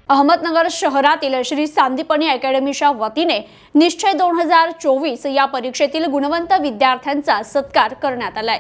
अहमदनगर शहरातील श्री सांदीपनी अकॅडमीच्या वतीने निश्चय 2024 या परीक्षेतील गुणवंत विद्यार्थ्यांचा सत्कार करण्यात आलाय।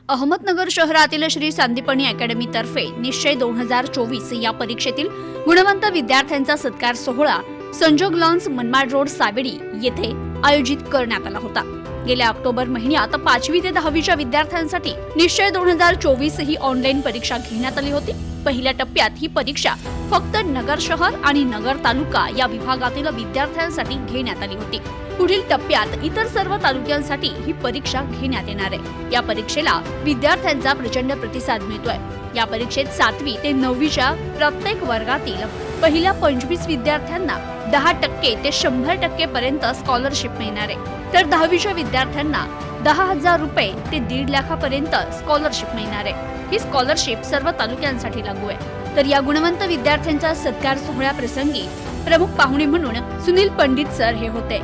अहमदनगर शहरातील श्री सांदीपनी अकॅडमी तर्फे निश्चय 2024 या परीक्षेतील गुणवंत विद्यार्थ्यांचा सत्कार सोहळा संजोग लॉन्स मनमाड रोड सावेडी येथे आयोजित करण्यात आला होता। गेल्या ऑक्टोबर महिन्यात 5वी ते 10वीच्या विद्यार्थ्यांसाठी निश्चय 2024 ही ऑनलाईन परीक्षा घेण्यात आली होती। पहिल्या टप्प्यात ही परीक्षा फक्त नगर शहर आणि नगर तालुका या विभागातील विद्यार्थ्यांसाठी घेण्यात आली होती। पुढील टप्प्यात इतर सर्व तालुक्यांसाठी ही परीक्षा घेण्यात येणार आहे। या परीक्षेला विद्यार्थ्यांचा प्रचंड प्रतिसाद मिळतोय। या परीक्षेत 7वी ते 9वीच्या प्रत्येक वर्गातील पहिल्या 25 विद्यार्थ्यांना 10% ते 100% पर्यंत स्कॉलरशिप मिळणार आहे, तर 10वीच्या विद्यार्थ्यांना 10,000 रुपये ते 1.5 लाखापर्यंत स्कॉलरशिप मिळणार आहे। ही स्कॉलरशिप सर्व तालुक्यांसाठी लागू आहे। तर या गुणवंत विद्यार्थ्यांचा सत्कार सोहळ्याप्रसंगी प्रमुख पाहुणे म्हणून सुनील पंडित सर हे होते।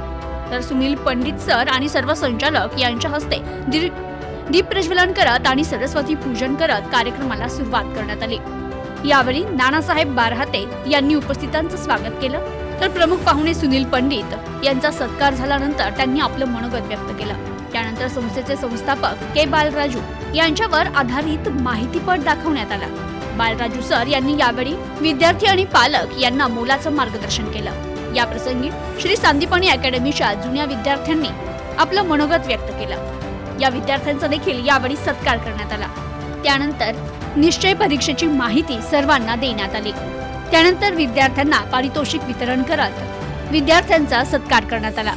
तर सुनील पंडित सर आणि सर्व संचालक यांच्या हस्ते दीप प्रज्वलन करत आणि सरस्वती पूजन करत कार्यक्रमाला सुरुवात करण्यात आली। यावेळी नानासाहेब बारहाते यांनी उपस्थितांचं स्वागत केलं। तर प्रमुख पाहुणे सुनील पंडित यांचा सत्कार झाल्यानंतर त्यांनी आपलं मनोगत व्यक्त केलं। त्यानंतर संस्थेचे संस्थापक के बालराजू यांच्यावर आधारित माहितीपट दाखवण्यात आला। बालराजू सर यांनी यावेळी विद्यार्थी आणि पालक यांना मोलाचं मार्गदर्शन केलं। या प्रसंगी श्री सांदीपनी अकॅडमीच्या जुन्या विद्यार्थ्यांनी आपलं मनोगत व्यक्त केलं। या विद्यार्थ्यांचा देखील यावेळी सत्कार करण्यात आला। त्यानंतर निश्चय परीक्षेची माहिती सर्वांना देण्यात आली। त्यानंतर विद्यार्थ्यांना पारितोषिक वितरण करत विद्यार्थ्यांचा सत्कार करण्यात आला।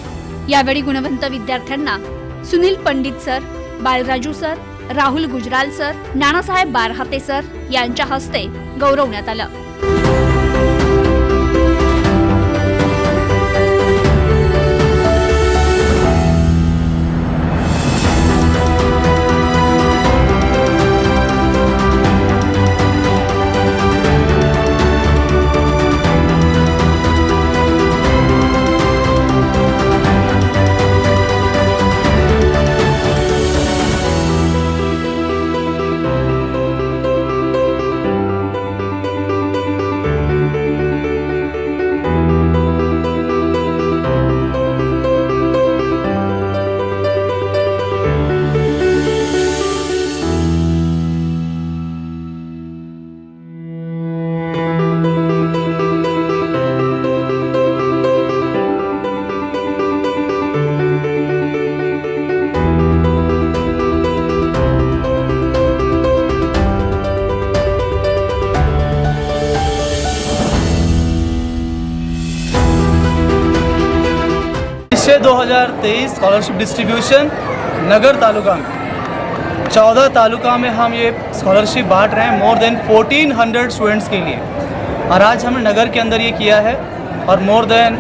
यावेळी गुणवंत विद्यार्थ्यांना Sunil Pandit sir, Balraju sir, Rahul Gujral sir, Nanasaheb Barhate sir यांच्या हस्ते गौरवण्यात आलं। निश्चय 2023 स्कॉलरशिप डिस्ट्रीब्यूशन नगर तालुका में 14 तालुका में हम ये स्कॉलरशिप बांट रहे हैं मोर देन 1400 स्टूडेंट्स के लिए। और आज हमने नगर के अंदर ये किया है और मोर देन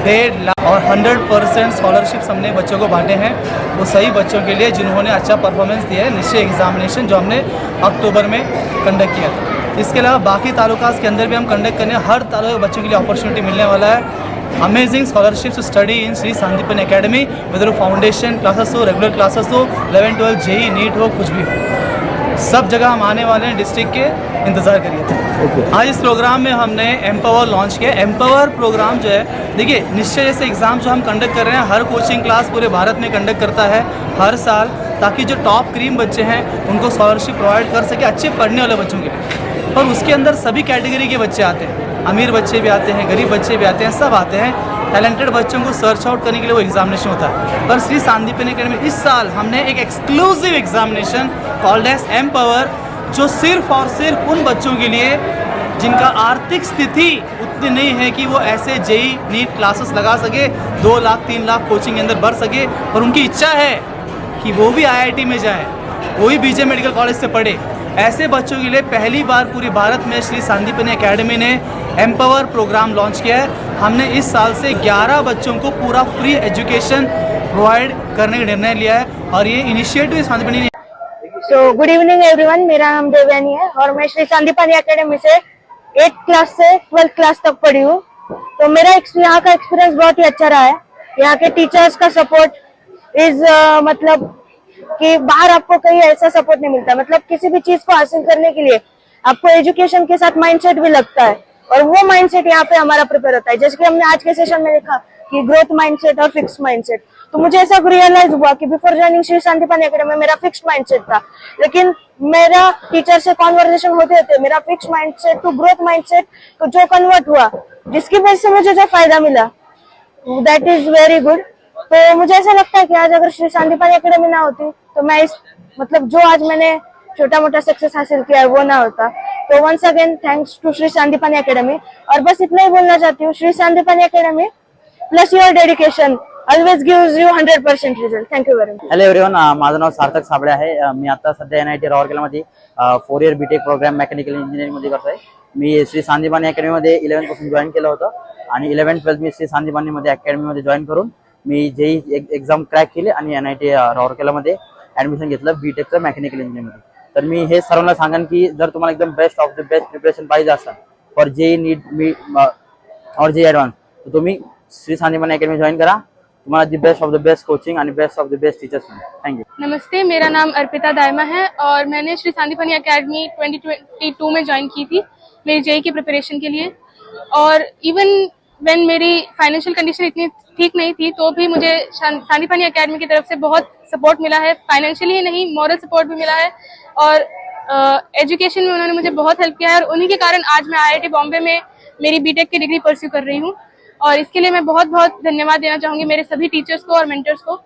1.5 लाख और 100% स्कॉलरशिप्स हमने बच्चों को बांटे हैं। वो सही बच्चों के लिए जिन्होंने अच्छा परफॉर्मेंस दिया है निश्चय एग्जामिनेशन जो हमने अक्टूबर में कंडक्ट किया था। इसके अलावा बाकी तालुकास के अंदर भी हम कंडक्ट करने हर तालुका के बच्चों के लिए अपॉर्चुनिटी मिलने वाला है। Amazing scholarships to study in Shri Sandipani academy, whether foundation classes हो, रेगुलर क्लासेस हो, 11-12 जेई नीट हो, कुछ भी हो। सब जगह हम आने वाले हैं डिस्ट्रिक्ट के, इंतज़ार करिए। आज इस प्रोग्राम में हमने एम्पावर लॉन्च किया। एम्पावर प्रोग्राम जो है, देखिए निश्चय जैसे एग्ज़ाम जो हम कंडक्ट कर रहे हैं, हर कोचिंग क्लास पूरे भारत में कंडक्ट करता है हर साल, ताकि जो टॉप क्रीम बच्चे हैं उनको स्कॉलरशिप प्रोवाइड कर सके, अच्छे पढ़ने वाले बच्चों के लिए। और उसके अंदर सभी कैटेगरी के बच्चे आते हैं, अमीर बच्चे भी आते हैं, गरीब बच्चे भी आते हैं, सब आते हैं। टैलेंटेड बच्चों को सर्च आउट करने के लिए वो एग्जामिनेशन होता है। पर श्री सांदीपनि अकेडमी इस साल हमने एक exclusive examination called as empower, जो सिर्फ और सिर्फ उन बच्चों के लिए जिनका आर्थिक स्थिति उतनी नहीं है कि वो ऐसे जेई नीट क्लासेस लगा सके, 2 लाख 3 लाख कोचिंग के अंदर भर सके, और उनकी इच्छा है कि वो भी IIT में जाए, वो भी BJ मेडिकल कॉलेज से पढ़े। ऐसे बच्चों के लिए पहली बार पूरे भारत में श्री सांदीपनि अकेडमी ने एम्पावर प्रोग्राम लॉन्च किया है। हमने इस साल से 11 बच्चों को पूरा फ्री एजुकेशन प्रोवाइड करने का निर्णय लिया है, और ये इनिशिएटिव सांदीपनि ने। सो गुड इवनिंग एवरीवन, मेरा नाम देवयानी है और मैं श्री सांदीपनि अकेडमी से 8th क्लास से 12th क्लास तक पढ़ी हूँ। तो मेरा यहाँ का एक्सपीरियंस बहुत ही अच्छा रहा है। यहाँ के टीचर्स का सपोर्ट इज मतलब कि बाहर आपको कहीं ऐसा सपोर्ट नहीं मिलता। मतलब किसी भी चीज को हासिल करने के लिए आपको एजुकेशन के साथ माइंडसेट भी लगता है, और वो माइंडसेट यहाँ पे हमारा प्रिपेयर होता है। जैसे कि हमने आज के सेशन में देखा कि ग्रोथ माइंडसेट और फिक्स माइंडसेट, तो मुझे ऐसा रियलाइज हुआ कि before joining Shri Sandipani academy में मेरा फिक्स्ड माइंडसेट था, लेकिन मेरा टीचर से कॉन्वर्सेशन होते होते मेरा fixed mindset to growth mindset तो जो कन्वर्ट हुआ, जिसकी वजह से मुझे जो फायदा मिला, दैट इज वेरी गुड। तो मुझे ऐसा लगता है कि आज अगर श्री सांदीपनि अकेडमी ना होती तो मैं इस मतलब जो आज मैंने छोटा मोटा सक्सेस हासिल किया है वो ना होता। तो once again thanks to Shri Sandipani academy. और बस इतना ही बोलना चाहती हूँ, Shri Sandipani academy plus your dedication always gives you 100% result. Thank you very much. Hello everyone, माझं नाव सार्थक साबळे आहे। मी आता सध्या NIT राऊरकेलामध्ये 4 year BTech program mechanical engineering मध्ये करतोय। मी श्री सांदीपनि अकॅडमी मध्ये 11th पासून जॉईन केलं होतं, आणि 11th 12th मी श्री सांदीपनि मध्ये अकॅडमी मध्ये जॉईन करून मी जेई एक्झाम क्रॅक केली आणि NIT राऊरकेलामध्ये ऍडमिशन घेतलं बीटेकचं मेकॅनिकल इंजिनिअरिंग मध्ये। तर मी हे सर्वांना सांगेन की जर तुम्हाला एकदम best of the best preparation पाहिजे असेल फॉर जेई नीट मी और जेई एडवांस, तो तुम्ही श्री सांदीपनि अकॅडमी जॉईन करा। तुम्हारा the best of the best coaching and best of the best teachers. Thank you. नमस्ते, मेरा नाम अर्पिता दायमा है और मैंने श्री सांदीपनि अकेडमी 2022 में ज्वाइन की थी मेरी जेई की प्रिपरेशन के लिए। और इवन व्हेन मेरी फाइनेंशियल कंडीशन इतनी ठीक नहीं थी तो भी मुझे सांदीपनि अकेडमी की तरफ से बहुत सपोर्ट मिला है। फाइनेंशियली नहीं, मॉरल सपोर्ट भी मिला है, और एजुकेशन में उन्होंने मुझे बहुत हेल्प किया है, और उन्हीं के कारण आज मैं IIT बॉम्बे में मेरी बीटेक की डिग्री परस्यू कर रही हूँ। और इसके लिए मैं बहुत बहुत धन्यवाद देना चाहूँगी मेरे सभी टीचर्स को और मेंटर्स को।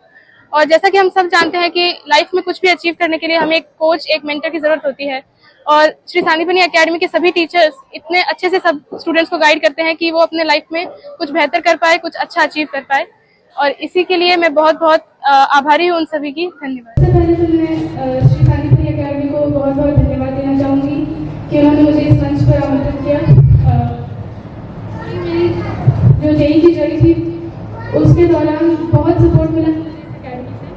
और जैसा कि हम सब जानते हैं कि लाइफ में कुछ भी अचीव करने के लिए हमें एक कोच, एक मेंटर की जरूरत होती है, और श्री सांदीपनि अकेडमी के सभी टीचर्स इतने अच्छे से सब स्टूडेंट्स को गाइड करते हैं कि वो अपने लाइफ में कुछ बेहतर कर पाए, कुछ अच्छा अचीव कर पाए, और इसी के लिए मैं बहुत बहुत आभारी हूँ उन सभी की। धन्यवाद। सबसे पहले तो मैं श्री सांदीपनि अकेडमी को बहुत बहुत धन्यवाद देना चाहूँगी कि उन्होंने मुझे इस मंच पर आमंत्रित किया। मेरी जो जेई की जर्नी थी उसके दौरान बहुत सपोर्ट मिला अकेडमी से।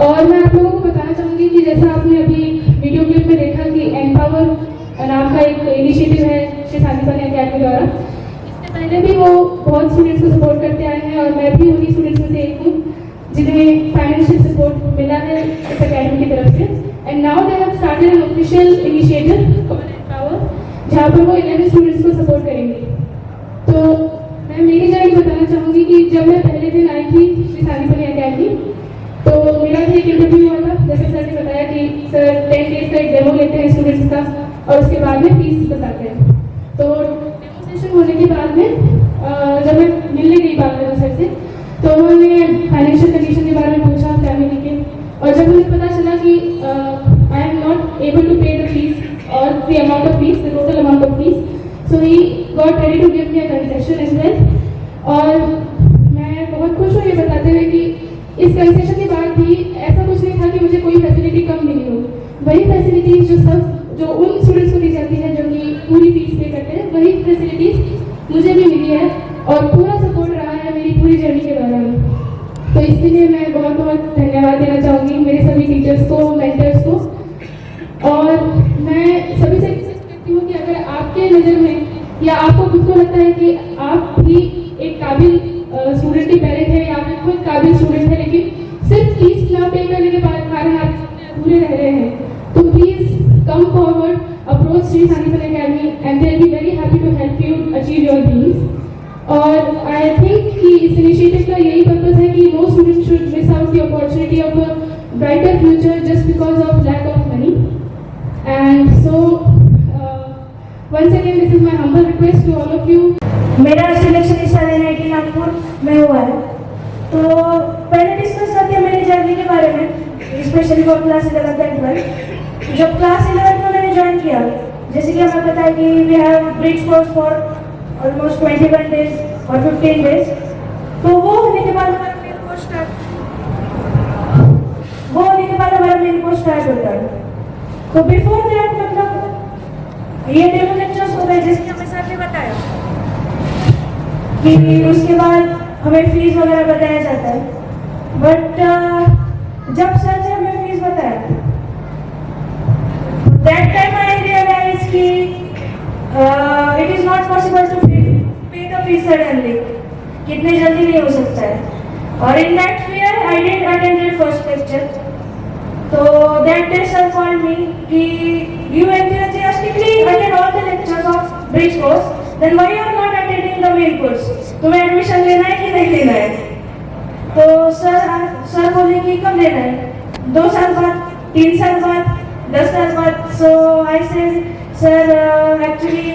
और मैं आप लोगों को बताना चाहूँगी कि जैसा आपने अभी वीडियो क्लिप में देखा कि एम्पावर नाम का एक इनिशिएटिव है श्री सांदीपनि अकेडमी द्वारा। इससे पहले भी वो बहुत स्टूडेंट्स को सपोर्ट करते आए हैं, और मैं भी उन्हीं स्टूडेंट्स में से एक हूँ जिन्हें फाइनेंशियल सपोर्ट मिला है इस अकेडमी की तरफ से। And now they have started an official initiative called empower, जहाँ पर वो 11 स्टूडेंट्स को सपोर्ट करेंगे। तो मैं मेरी जर्नी बताना चाहूँगी कि जब मैं पहले दिन आई थी श्री सांदीपनि अकेडमी, तो मेरा भी एक इंटरव्यू हुआ था। जैसे सर ने बताया कि सर 10 डेज का एक डेमो लेते हैं स्टूडेंट्स का, और उसके बाद में फीस बताते हैं। तो डेमो सेशन होने के बाद में जब मैं मिलने गई बाद में सर से, तो उन्होंने फाइनेंशियल कंडीशन के बारे में पूछा फैमिली के, और जब मुझे पता चला कि I am not able to pay the fees or the amount of fees, the total amount of fees, so he got ready to give me a concession as well। और मैं बहुत खुश हूँ ये बताते हुए कि इस कंसेशन के बाद भी ऐसा कुछ नहीं था कि मुझे कोई फैसिलिटी कम मिली हो। वही फैसिलिटीज जो उन स्टूडेंट्स को दी जाती है जो कि पूरी फीस पे करते हैं, वही फैसिलिटीज मुझे भी मिली है, और पूरा सपोर्ट रहा है मेरी पूरी जर्नी के दौरान। तो इसके लिए मैं बहुत बहुत धन्यवाद देना चाहूँगी मेरे सभी टीचर्स को, मेंटर्स को। और मैं सभी से एक्सपेक्ट करती हूँ कि अगर आपके नज़र में या आपको खुद को लगता है कि आप भी एक काबिल स्टूडेंट की पेरेंट है या फिर खुद काबिल स्टूडेंट है, लेकिन सिर्फ फीस ना पे करने के कारण आप approach Sri Sandeepan Academy and they'll be very happy to help you achieve your dreams. और I think कि इस initiative का यही purpose है कि no student should miss out the opportunity of a brighter future just because of lack of money. And so once again this is my humble request to all of you. मेरा selection इस साल NIT Nagpur में हुआ है। तो पहले discuss करते हैं मेरी जर्नी के बारे में, specially for class 11th and 12th। जब क्लास 11th में मैंने ज्वाइन किया, जैसे कि हमें पता है कि we have bridge course for almost 21 days और 15 डेज। तो वो होने के बाद हमारा मेन कोर्स स्टार्ट होता है। तो बिफोर दैट मतलब ये डेमो लेक्चर्स होते हैं, जैसे कि हमें सर ने बताया कि उसके बाद हमें फीस वगैरह बताया जाता है। बट जब सर ने हमें फीस बताया, दैट टाइम आई रियलाइज कि it is not possible to pay the fees suddenly, कितने जल्दी नहीं हो सकता है। और in that fear I didn't attended first lecture. तो that day sir called me कि you enthusiastically attend all the lectures of bridge course, then why you are not attending the main course? तुम्हें admission लेना है कि नहीं लेना है? तो सर बोले कि कब लेना है, 2 साल बाद, 3 साल बाद, 10 साल बाद। So I said sir actually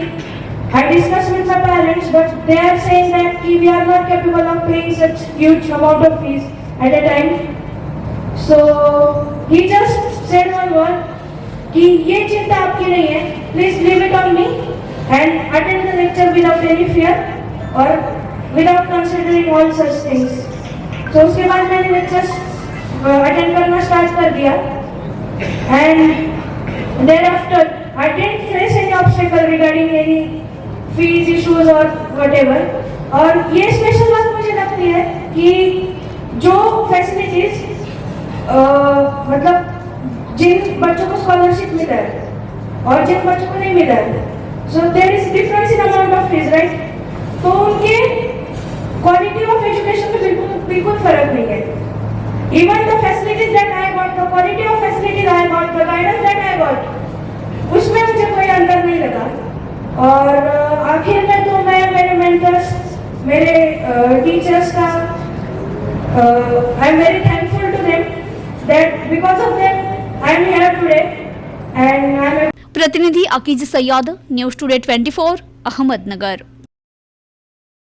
I discussed with my parents, but they are saying that we are not capable of paying such huge amount of fees at a time. So he just said one word कि ये चिंता आपकी नहीं है, please leave it on me and attend the lecture without any fear और without considering all such things. So उसके बाद मैंने lectures attend करना start कर दिया and thereafter I didn't face any obstacle regarding any fees issues or whatever. और ये special बात मुझे लगती है कि जो फैसिलिटीज मतलब जिन बच्चों को स्कॉलरशिप मिला है और जिन बच्चों को नहीं मिला है, so there is difference in amount of fees, right? तो उनके क्वालिटी ऑफ एजुकेशन में बिल्कुल फर्क नहीं है। Even the facilities that I got, the quality of facilities I got, the guidance that I got, उसमें मुझे कोई अंतर नहीं लगा। और आखिर में तो मैं मेरे मेंटर्स, मेरे टीचर्स का I am very thankful to them that because of them I am here today and I am. प्रतिनिधी अकीज सय्यद, न्यूज टुडे 24, अहमदनगर।